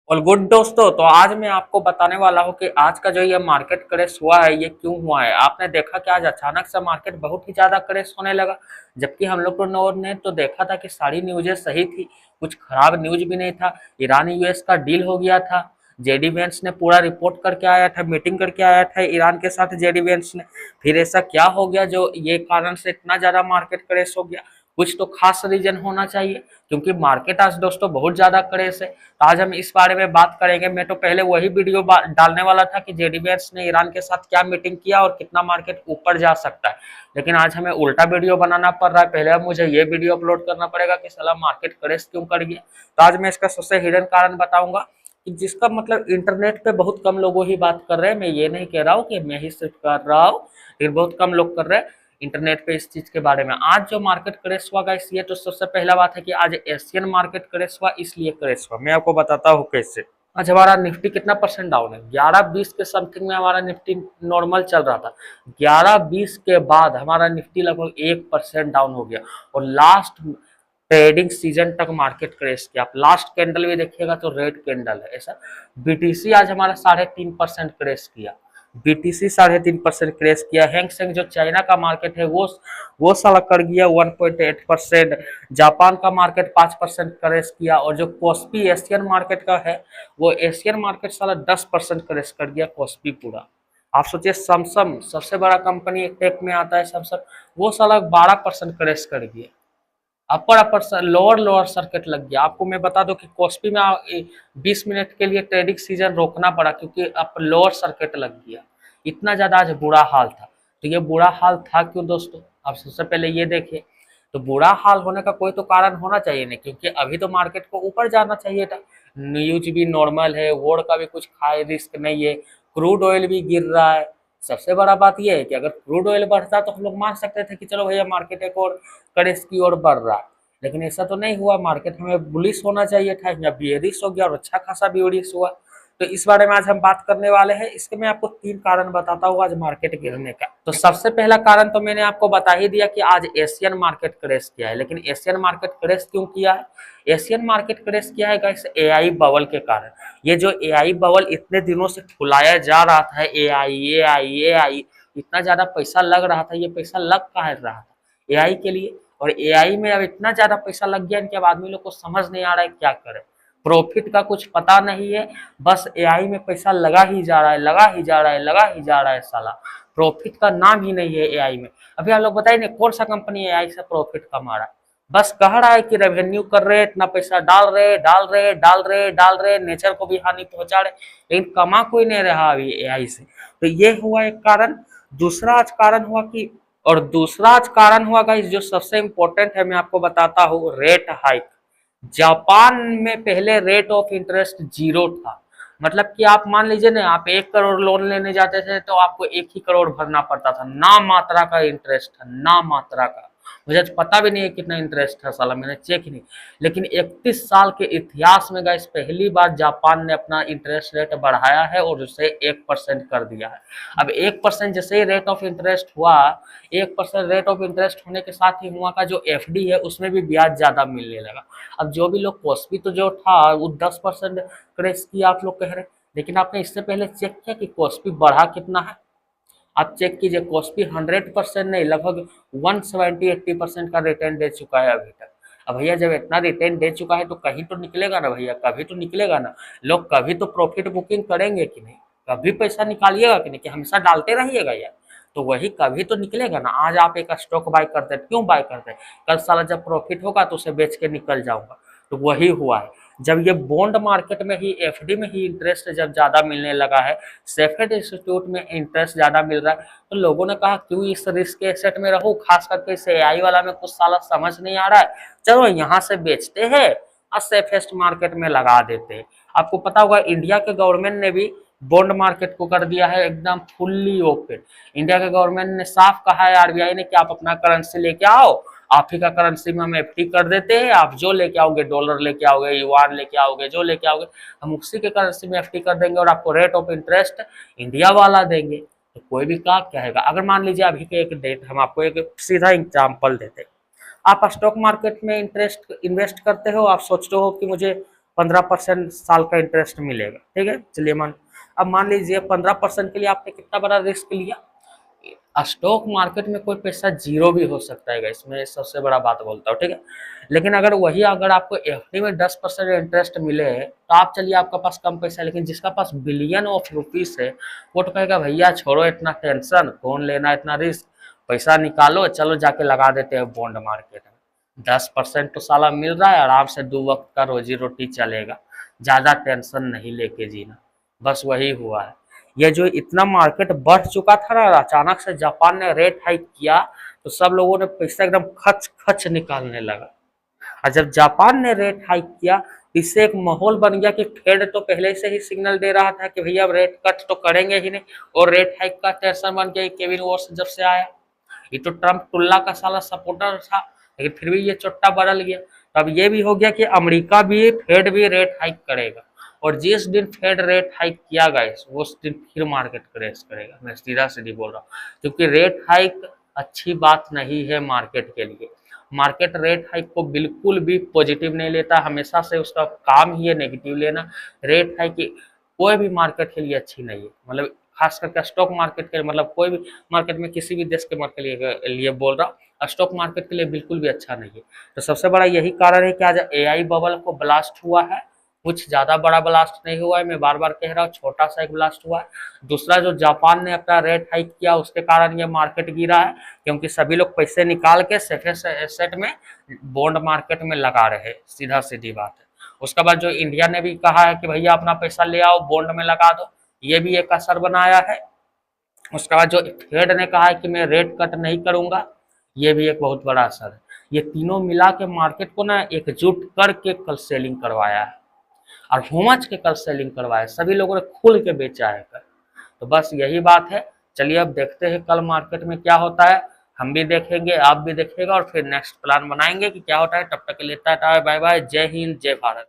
और गुड दोस्तों, तो आज मैं आपको बताने वाला हूँ कि आज का जो ये मार्केट क्रैश हुआ है ये क्यों हुआ है। आपने देखा कि आज अचानक से मार्केट बहुत ही ज्यादा क्रैश होने लगा, जबकि हम लोग ने तो देखा था कि सारी न्यूज़ें सही थी, कुछ खराब न्यूज भी नहीं था। ईरान यूएस का डील हो गया था। जेडी वेंस ने पूरा रिपोर्ट करके आया था, मीटिंग करके आया था ईरान के साथ जेडी वेंस ने। फिर ऐसा क्या हो गया जो ये कारण से इतना ज्यादा मार्केट क्रैश हो गया? कुछ तो खास रीजन होना चाहिए, क्योंकि मार्केट आज दोस्तों बहुत ज्यादा क्रैश है। तो आज हम इस बारे में बात करेंगे। मैं तो पहले वही वीडियो डालने वाला था कि जेडी वेंस ने ईरान के साथ क्या मीटिंग किया और कितना मार्केट ऊपर जा सकता है, लेकिन आज हमें उल्टा वीडियो बनाना पड़ रहा है। पहले अब मुझे ये वीडियो अपलोड करना पड़ेगा कि साला मार्केट क्रैश क्यों कर गया। तो आज मैं इसका सबसे हिडन कारण बताऊंगा, कि जिसका मतलब इंटरनेट पे बहुत कम लोगों ही बात कर रहे हैं। मैं ये नहीं कह रहा हूँ कि मैं ही सिर्फ कर रहा हूँ, लेकिन बहुत कम लोग कर रहे हैं इंटरनेट पे इस चीज के बारे में। आज जो मार्केट क्रैश हुआ गाइस, ये तो सबसे पहला बात है कि आज एशियन मार्केट क्रैश हुआ। इसलिए क्रैश हुआ, मैं आपको बताता हूँ कैसे। आज हमारा निफ्टी कितना परसेंट डाउन है? 11-20 के समथिंग में हमारा निफ्टी नॉर्मल चल रहा था। 11-20 के बाद हमारा निफ्टी लगभग 1% डाउन हो गया, और लास्ट ट्रेडिंग सीजन तक मार्केट क्रैश किया। आप लास्ट कैंडल भी देखिएगा तो रेड कैंडल है ऐसा। बीटीसी आज हमारा 3.5% क्रैश किया। बीटीसी 3.5% क्रैश किया। हैंगसेंग जो चाइना का मार्केट है वो साला कर गया 1.8%। जापान का मार्केट 5% क्रैश किया, और जो कोस्पी एशियन मार्केट का है वो एशियन मार्केट साला 10% क्रैश कर गया कोस्पी पूरा। आप सोचिए, सैमसंग सबसे बड़ा कंपनी एक टेक में आता है सैमसंग, वो साला 12% क्रैश कर गया। अपर लोअर सर्किट लग गया। आपको मैं बता दूं कि कॉस्पी में 20 मिनट के लिए ट्रेडिंग सीजन रोकना पड़ा, क्योंकि अब लोअर सर्किट लग गया। इतना ज्यादा आज बुरा हाल था। तो ये बुरा हाल था क्यों दोस्तों? आप सबसे पहले ये देखिए, तो बुरा हाल होने का कोई तो कारण होना चाहिए नहीं, क्योंकि अभी तो मार्केट को ऊपर जाना चाहिए था। न्यूज भी नॉर्मल है, वोड का भी कुछ खास रिस्क नहीं है, क्रूड ऑयल भी गिर रहा है। सबसे बड़ा बात यह है कि अगर क्रूड ऑयल बढ़ता तो हम लोग मान सकते थे कि चलो भैया मार्केट एक और करेक्ट की ओर बढ़ रहा है, लेकिन ऐसा तो नहीं हुआ। मार्केट हमें बुलिश होना चाहिए था, या बियरिश हो गया, और अच्छा खासा बियरिश हुआ। तो इस बारे में आज हम बात करने वाले हैं। इसके मैं आपको 3 कारण बताता हूँ आज मार्केट गिरने का। तो सबसे पहला कारण तो मैंने आपको बता ही दिया कि आज एशियन मार्केट क्रैश किया है। लेकिन एशियन मार्केट क्रैश क्यों किया है? एशियन मार्केट क्रैश किया है गाइस एआई बबल के कारण। ये जो एआई बबल इतने दिनों से फुलाया जा रहा था, एआई एआई एआई, इतना ज्यादा पैसा लग रहा था, ये पैसा लग कहाँ रहा था? एआई के लिए। और एआई में अब इतना ज्यादा पैसा लग गया कि अब आदमी लोग को समझ नहीं आ रहा है क्या करे। प्रॉफिट का कुछ पता नहीं है, बस एआई में पैसा लगा ही जा रहा है, लगा ही जा रहा है, लगा ही जा रहा है साला। प्रॉफिट का नाम ही नहीं है एआई में। अभी आप लोग बताइए ना, कौन सा कंपनी एआई से प्रॉफिट कमा रहा है? बस कह रहा है कि रेवेन्यू कर रहे, इतना पैसा डाल रहे डाल रहे डाल रहे डाल रहे, नेचर को भी हानि पहुंचा रहे, लेकिन कमा कोई नहीं रहा अभी एआई से। तो ये हुआ एक कारण। दूसरा आज कारण हुआ कि और दूसरा आज कारण हुआ गाइस, जो सबसे इंपॉर्टेंट है मैं आपको बताता हूँ, रेट हाइक। जापान में पहले रेट ऑफ इंटरेस्ट 0 था। मतलब कि आप मान लीजिए ना, आप 1 करोड़ लोन लेने जाते थे तो आपको 1 ही करोड़ भरना पड़ता था। ना मात्रा का इंटरेस्ट था, ना मात्रा का। मुझे पता भी नहीं है कितना इंटरेस्ट था साला, मैंने चेक ही नहीं। लेकिन 31 साल के इतिहास में गाइस पहली बार जापान ने अपना इंटरेस्ट रेट बढ़ाया है, और उसे 1% कर दिया है। अब 1% जैसे ही रेट ऑफ इंटरेस्ट हुआ, 1% रेट ऑफ इंटरेस्ट होने के साथ ही हुआ का जो एफडी है उसमें भी ब्याज ज्यादा मिलने लगा। अब जो भी लोग कॉस्पी तो जो था वो 10% क्रेश किया आप लोग कह रहे हैं, लेकिन आपने इससे पहले चेक किया कि कॉस्पी बढ़ा कितना है? आप चेक कीजिए, कॉस्पी 100% नहीं, लगभग 170-80% का रिटर्न दे चुका है अभी तक। अब भैया जब इतना रिटर्न दे चुका है तो कहीं तो निकलेगा ना भैया, कभी तो निकलेगा ना। लोग कभी तो प्रॉफिट बुकिंग करेंगे कि नहीं? कभी पैसा निकालिएगा कि नहीं, कि हमेशा डालते रहिएगा यार? तो वही कभी तो निकलेगा ना। आज आप एक स्टॉक बाय करते हैं, क्यों बाय करते हैं? कल साला जब प्रॉफिट होगा तो उसे बेच के निकल जाऊंगा। तो वही हुआ है। जब ये बॉन्ड मार्केट में ही, एफडी में ही इंटरेस्ट जब ज्यादा मिलने लगा है, सेफेड इंस्टीट्यूट में इंटरेस्ट ज्यादा मिल रहा है, तो लोगों ने कहा क्यों इस रिस्क एसेट में रहूं, खास करके इस एआई वाला में कुछ साला समझ नहीं आ रहा है, चलो यहाँ से बेचते हैं और सेफेस्ट मार्केट में लगा देते हैं। आपको पता होगा इंडिया के गवर्नमेंट ने भी बॉन्ड मार्केट को कर दिया है एकदम फुल्ली ओपन। इंडिया के गवर्नमेंट ने साफ कहा है आरबीआई ने कि आप अपना करेंसी लेके आओ, आप ही का करेंसी में हम एफडी कर देते हैं। आप जो लेके आओगे, डॉलर लेके आओगे, युआन लेके आओगे, जो लेके आओगे, हम उसी के करेंसी में एफडी कर देंगे, और आपको रेट ऑफ इंटरेस्ट इंडिया वाला देंगे। तो कोई भी क्या कहेगा? अगर मान लीजिए अभी के एक डेट, हम आपको एक सीधा एग्जाम्पल देते हैं। आप स्टॉक मार्केट में इंटरेस्ट इन्वेस्ट करते हो, आप सोचते हो कि मुझे 15% साल का इंटरेस्ट मिलेगा। ठीक है, चलिए अब मान लीजिए 15% के लिए आपने कितना बड़ा रिस्क लिया। स्टॉक मार्केट में कोई पैसा जीरो भी हो सकता है, इसमें सबसे बड़ा बात बोलता हूँ। ठीक है, लेकिन अगर आपको एफडी में 10% इंटरेस्ट मिले तो आप चलिए आपका पास कम पैसा है, लेकिन जिसका पास बिलियन ऑफ रुपीस है वो तो कहेगा भैया छोड़ो इतना टेंशन, कौन लेना इतना रिस्क, पैसा निकालो चलो जाके लगा देते हैं बॉन्ड मार्केट में। 10% तो साला मिल रहा है, आराम से 2 वक्त का रोजी रोटी चलेगा, ज्यादा टेंशन नहीं लेके जीना। बस वही हुआ है। ये जो इतना मार्केट बढ़ चुका था ना, अचानक से जापान ने रेट हाइक किया तो सब लोगों ने पैसा एकदम खच खच निकालने लगा। और जब जापान ने रेट हाइक किया, इससे एक माहौल बन गया कि फेड तो पहले से ही सिग्नल दे रहा था कि भैया अब रेट कट तो करेंगे ही नहीं, और रेट हाइक का टेंशन बन गया केविन वॉर्स जब से आया। ये तो ट्रम्प टुल्ला का साला सपोर्टर था, लेकिन फिर भी ये चुट्टा बदल गया। तो अब ये भी हो गया कि अमेरिका भी, फेड भी रेट हाइक करेगा, और जिस दिन फेड रेट हाइक किया गाइस उस दिन फिर मार्केट क्रैश करेगा। मैं सीधा सीधी बोल रहा हूँ, क्योंकि रेट हाइक अच्छी बात नहीं है मार्केट के लिए। मार्केट रेट हाइक को बिल्कुल भी पॉजिटिव नहीं लेता, हमेशा से उसका काम ही है नेगेटिव लेना। रेट हाइक कोई भी मार्केट के लिए अच्छी नहीं है, मतलब खास करके स्टॉक मार्केट के, मतलब कोई भी मार्केट में किसी भी देश के मार्केट के लिए बोल रहा हूँ, स्टॉक मार्केट के लिए बिल्कुल भी अच्छा नहीं है। तो सबसे बड़ा यही कारण है कि आज एआई बबल को ब्लास्ट हुआ है। कुछ ज्यादा बड़ा ब्लास्ट नहीं हुआ है, मैं बार बार कह रहा हूँ, छोटा सा एक ब्लास्ट हुआ है। दूसरा, जो जापान ने अपना रेट हाइक किया उसके कारण ये मार्केट गिरा है, क्योंकि सभी लोग पैसे निकाल के सेफेस्ट एसेट में, बॉन्ड मार्केट में लगा रहे, सीधा सीधी बात है। उसके बाद जो इंडिया ने भी कहा है कि भैया अपना पैसा ले आओ बॉन्ड में लगा दो, ये भी एक असर बनाया है। उसके बाद जो फेड ने कहा है कि मैं रेट कट नहीं करूंगा, ये भी एक बहुत बड़ा असर है। ये तीनों मिला के मार्केट को ना एकजुट करके कल सेलिंग करवाया है, और हुमच के कल सेलिंग करवाया, सभी लोगों ने खुल के बेचा है कल। तो बस यही बात है। चलिए अब देखते हैं कल मार्केट में क्या होता है, हम भी देखेंगे, आप भी देखेगा, और फिर नेक्स्ट प्लान बनाएंगे कि क्या होता है। तब तक के लिए टाटा बाय बाय, जय हिंद जय भारत।